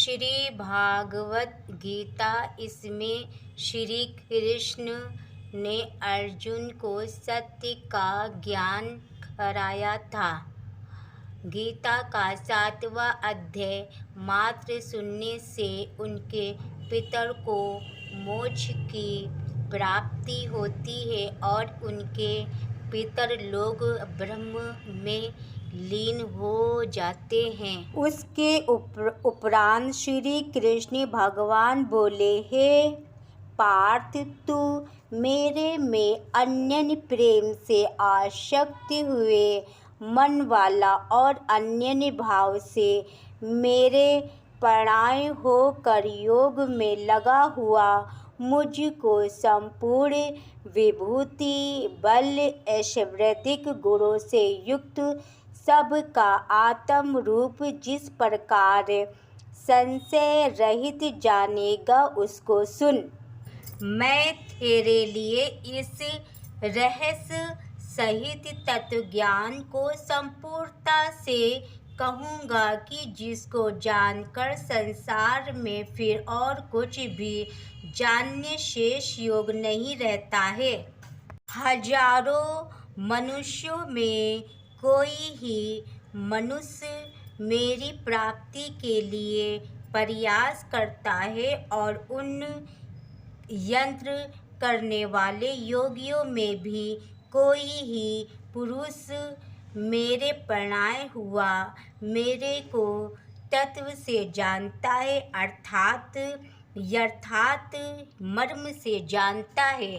श्री भागवत गीता। इसमें श्री कृष्ण ने अर्जुन को सत्य का ज्ञान कराया था। गीता का 7वां अध्याय मात्र सुनने से उनके पितर को मोक्ष की प्राप्ति होती है और उनके पितर लोग ब्रह्म में लीन हो जाते हैं। उसके उपरांत श्री कृष्ण भगवान बोले, हे पार्थ, तू मेरे में अन्य प्रेम से आसक्त हुए मन वाला और अन्य भाव से मेरे परायण होकर योग में लगा हुआ मुझको संपूर्ण विभूति बल ऐश्वर्यिक गुणों से युक्त सबका आत्म रूप जिस प्रकार संशय रहित जानेगा उसको सुन। मैं तेरे लिए इस रहस्य सहित तत्व ज्ञान को संपूर्णता से कहूँगा कि जिसको जानकर संसार में फिर और कुछ भी जानने शेष योग नहीं रहता है। हजारों मनुष्यों में कोई ही मनुष्य मेरी प्राप्ति के लिए प्रयास करता है और उन यंत्र करने वाले योगियों में भी कोई ही पुरुष मेरे प्रणाय हुआ मेरे को तत्व से जानता है, अर्थात यथार्थ मर्म से जानता है।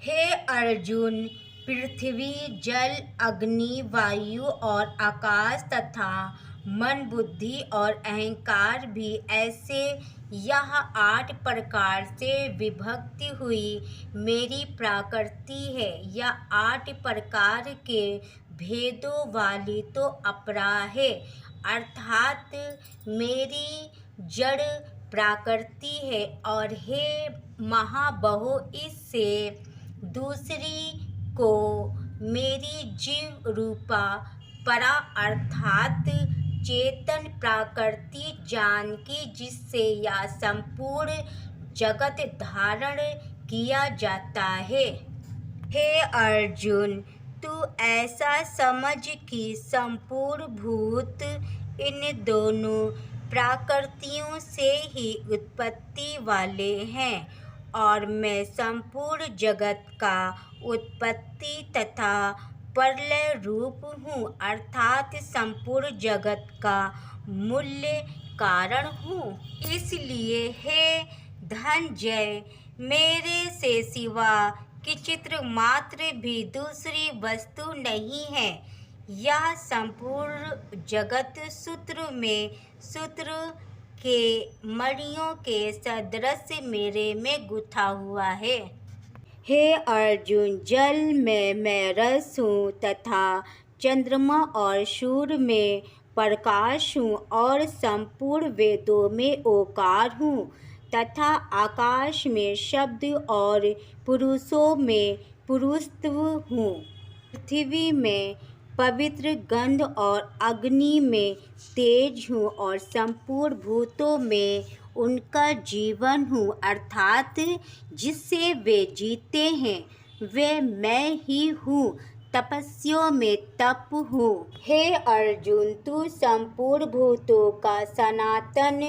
हे अर्जुन, पृथ्वी, जल, अग्नि, वायु और आकाश तथा मन, बुद्धि और अहंकार भी ऐसे यह 8 प्रकार से विभक्त हुई मेरी प्रकृति है। यह 8 प्रकार के भेदों वाली तो अपरा है, अर्थात मेरी जड़ प्रकृति है। और हे महाबाहो, इससे दूसरी को मेरी जीव रूपा परा अर्थात चेतन प्रकृति जान की जिससे यह संपूर्ण जगत धारण किया जाता है। हे अर्जुन, तू ऐसा समझ कि संपूर्ण भूत इन दोनों प्रकृतियों से ही उत्पत्ति वाले हैं और मैं संपूर्ण जगत का उत्पत्ति तथा प्रलय रूप हूँ, अर्थात संपूर्ण जगत का मूल कारण हूँ। इसलिए हे धनंजय, मेरे से सिवा किंचित मात्र भी दूसरी वस्तु नहीं है। यह संपूर्ण जगत सूत्र में सूत्र के मणियों के सदृश मेरे में गुथा हुआ है। हे अर्जुन, जल में मैं रस हूँ तथा चंद्रमा और सूर्य में प्रकाश हूँ और संपूर्ण वेदों में ओकार हूँ तथा आकाश में शब्द और पुरुषों में पुरुषत्व हूँ। पृथ्वी में पवित्र गंध और अग्नि में तेज हूँ और संपूर्ण भूतों में उनका जीवन हूँ, अर्थात जिससे वे जीते हैं वे मैं ही हूँ। तपस्या में तप हूँ। हे अर्जुन, तू संपूर्ण भूतों का सनातन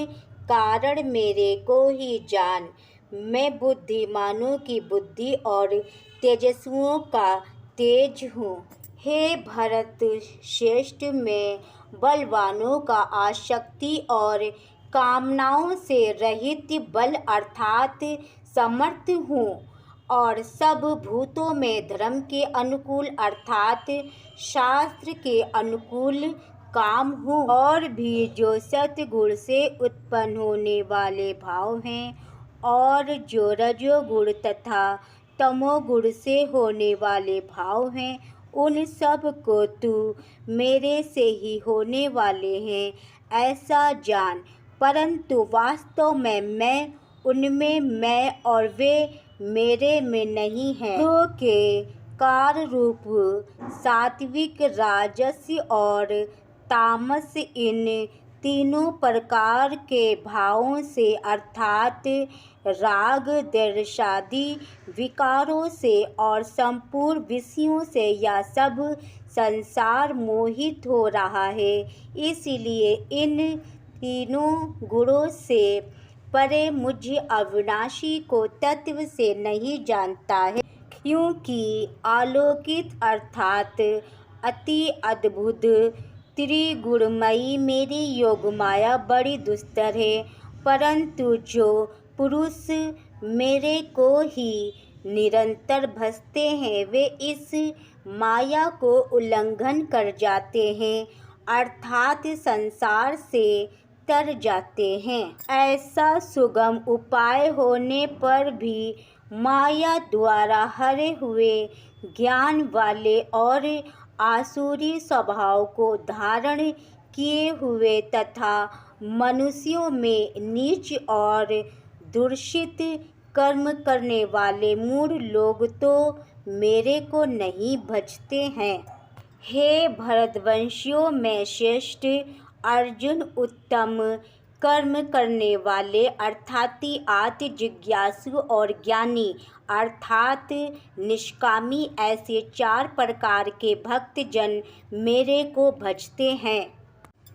कारण मेरे को ही जान। मैं बुद्धिमानों की बुद्धि और तेजस्वियों का तेज हूँ। हे भरत श्रेष्ठ, मैं बलवानों का आसक्ति और कामनाओं से रहित बल अर्थात समर्थ हूँ और सब भूतों में धर्म के अनुकूल अर्थात शास्त्र के अनुकूल काम हूँ। और भी जो सत्गुण से उत्पन्न होने वाले भाव हैं और जो रजोगुण तथा तमोगुण से होने वाले भाव हैं उन सब को तू मेरे से ही होने वाले हैं ऐसा जान। परंतु वास्तव में मैं उनमें मैं और वे मेरे में नहीं हैं। गुणों के कार रूप सात्विक, राजस और तामस, इन तीनों प्रकार के भावों से अर्थात राग द्वेषादि विकारों से और संपूर्ण विषयों से यह सब संसार मोहित हो रहा है। इसलिए इन तीनों गुणों से परे मुझ अविनाशी को तत्व से नहीं जानता है, क्योंकि अलौकिक अर्थात अति अद्भुत त्रिगुणमयी मेरी योग माया बड़ी दुस्तर है। परंतु जो पुरुष मेरे को ही निरंतर भजते हैं वे इस माया को उल्लंघन कर जाते हैं, अर्थात संसार से तर जाते हैं। ऐसा सुगम उपाय होने पर भी माया द्वारा हरे हुए ज्ञान वाले और आसुरी स्वभाव को धारण किए हुए तथा मनुष्यों में नीच और दूषित कर्म करने वाले मूढ़ लोग तो मेरे को नहीं भजते हैं। हे भरतवंशियों में श्रेष्ठ अर्जुन, उत्तम कर्म करने वाले अर्थात आत्म जिज्ञासु और ज्ञानी अर्थात निष्कामी, ऐसे 4 प्रकार के भक्त जन मेरे को भजते हैं।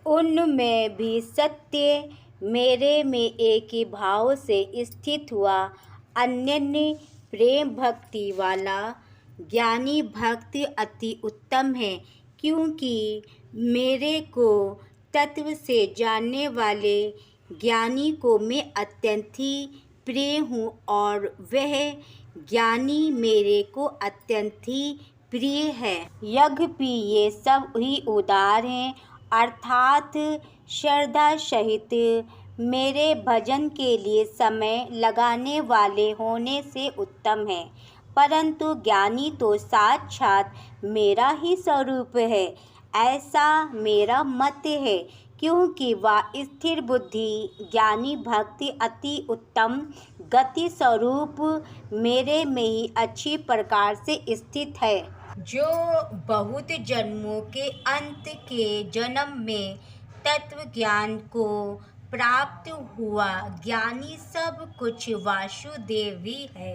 उनमें भी सत्य मेरे में एक ही भाव से स्थित हुआ अनन्य प्रेम भक्ति वाला ज्ञानी भक्त अति उत्तम है, क्योंकि मेरे को तत्व से जानने वाले ज्ञानी को मैं अत्यंत ही प्रिय हूँ और वह ज्ञानी मेरे को अत्यंत ही प्रिय है। यद्यपि ये सब ही उदार हैं अर्थात श्रद्धा सहित मेरे भजन के लिए समय लगाने वाले होने से उत्तम है, परंतु ज्ञानी तो साक्षात मेरा ही स्वरूप है, ऐसा मेरा मत है, क्योंकि वह स्थिर बुद्धि ज्ञानी भक्ति अति उत्तम गति स्वरूप मेरे में ही अच्छी प्रकार से स्थित है। जो बहुत जन्मों के अंत के जन्म में तत्व ज्ञान को प्राप्त हुआ ज्ञानी सब कुछ वासुदेव ही है,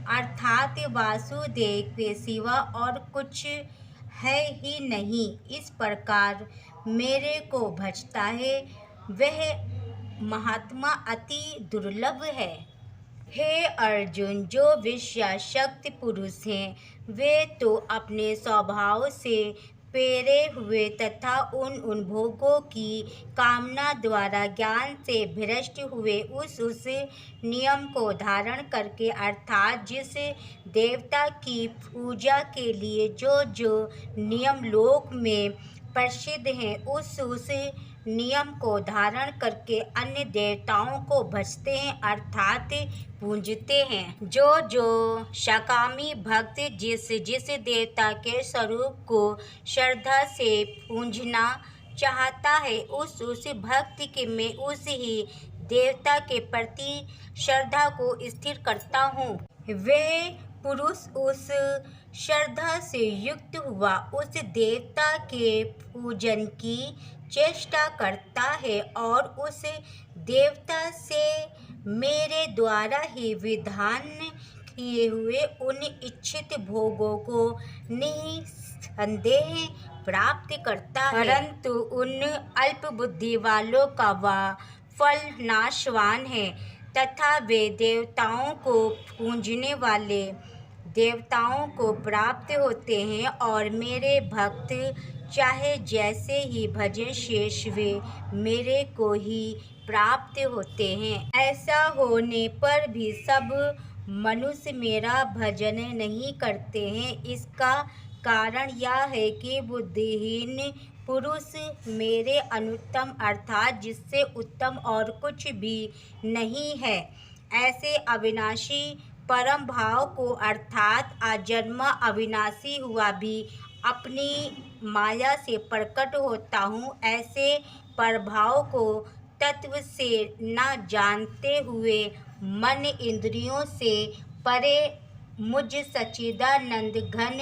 अर्थात वासुदेव के सिवा और कुछ है ही नहीं। इस प्रकार मेरे को भजता है वह महात्मा अति दुर्लभ है। हे अर्जुन, जो विषयासक्त पुरुष हैं वे तो अपने स्वभाव से प्रेरे हुए तथा उन भोगों की कामना द्वारा ज्ञान से भ्रष्ट हुए उस नियम को धारण करके अर्थात जिस देवता की पूजा के लिए जो नियम लोक में प्रसिद्ध हैं उस नियम को धारण करके अन्य देवताओं को भजते हैं अर्थात पूजते हैं। जो सकामी भक्त जिस देवता के स्वरूप को श्रद्धा से पूजना चाहता है उस भक्त के मैं उस ही देवता के प्रति श्रद्धा को स्थिर करता हूँ। वह पुरुष उस श्रद्धा से युक्त हुआ उस देवता के पूजन की चेष्टा करता है और उस देवता से मेरे द्वारा ही विधान किए हुए उन इच्छित भोगों को निसंदेह प्राप्त करता है, परंतु उन अल्प बुद्धि वालों का वह फल नाशवान है तथा वे देवताओं को पूजने वाले देवताओं को प्राप्त होते हैं और मेरे भक्त चाहे जैसे ही भजन शेष वे मेरे को ही प्राप्त होते हैं। ऐसा होने पर भी सब मनुष्य मेरा भजन नहीं करते हैं। इसका कारण यह है कि बुद्धिहीन पुरुष मेरे अनुत्तम अर्थात जिससे उत्तम और कुछ भी नहीं है ऐसे अविनाशी परम भाव को अर्थात आजन्मा अविनाशी हुआ भी अपनी माया से प्रकट होता हूँ ऐसे प्रभाव को तत्व से न जानते हुए मन इंद्रियों से परे मुझ सच्चिदानंद घन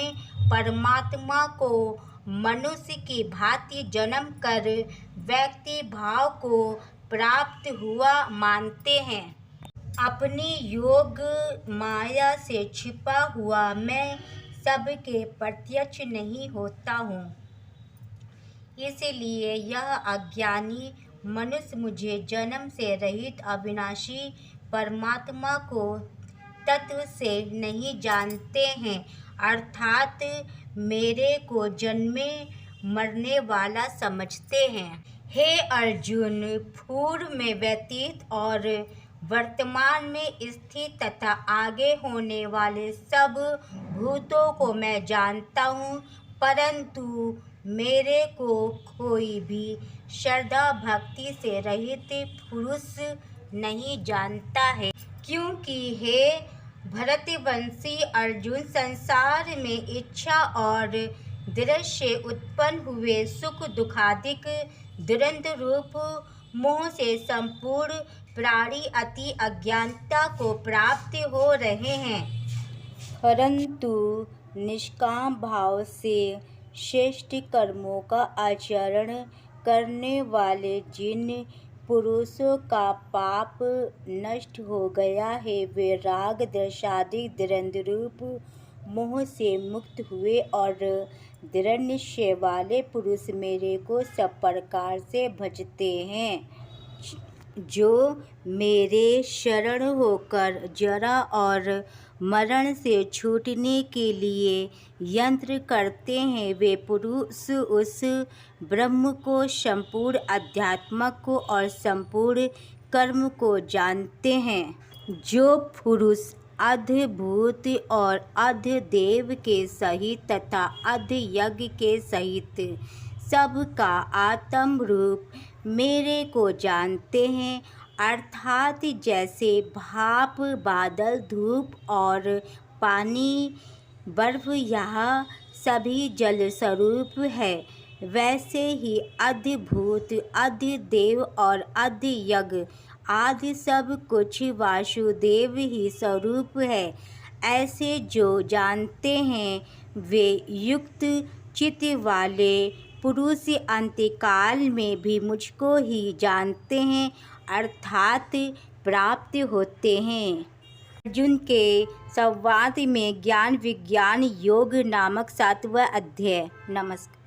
परमात्मा को मनुष्य की भांति जन्म कर व्यक्ति भाव को प्राप्त हुआ मानते हैं। अपनी योग माया से छिपा हुआ मैं सबके प्रत्यक्ष नहीं होता हूँ, इसलिए यह अज्ञानी मनुष्य मुझे जन्म से रहित अविनाशी परमात्मा को तत्व से नहीं जानते हैं, अर्थात मेरे को जन्मे मरने वाला समझते हैं। हे अर्जुन, पूर्व में व्यतीत और वर्तमान में स्थित तथा आगे होने वाले सब भूतों को मैं जानता हूँ, परंतु मेरे को कोई भी श्रद्धा भक्ति से रहित पुरुष नहीं जानता है। क्योंकि हे भरतवंशी अर्जुन, संसार में इच्छा और दृश्य उत्पन्न हुए सुख दुखादिक दुरंत रूप मोह से संपूर्ण प्राणी अति अज्ञानता को प्राप्त हो रहे हैं, परंतु निष्काम भाव से श्रेष्ठ कर्मों का आचरण करने वाले जिन पुरुषों का पाप नष्ट हो गया है, वे राग द्वेषादि दुरंत रूप मोह से मुक्त हुए और दृढ़ निश्चय वाले पुरुष मेरे को सब प्रकार से भजते हैं। जो मेरे शरण होकर जरा और मरण से छूटने के लिए यंत्र करते हैं, वे पुरुष उस ब्रह्म को, संपूर्ण अध्यात्म को और संपूर्ण कर्म को जानते हैं। जो पुरुष अद्भुत और अद्देव के सहित तथा अद्यज्ञ के सहित सबका आत्म रूप मेरे को जानते हैं, अर्थात जैसे भाप, बादल, धूप और पानी, बर्फ यह सभी जल स्वरूप है, वैसे ही अद्भुत, अद्देव और अद्यज्ञ आदि सब कुछ वासुदेव ही स्वरूप है। ऐसे जो जानते हैं वे युक्त चित्त वाले पुरुष अंत्यकाल में भी मुझको ही जानते हैं, अर्थात प्राप्त होते हैं। अर्जुन के संवाद में ज्ञान विज्ञान योग नामक 7वां अध्याय। नमस्कार।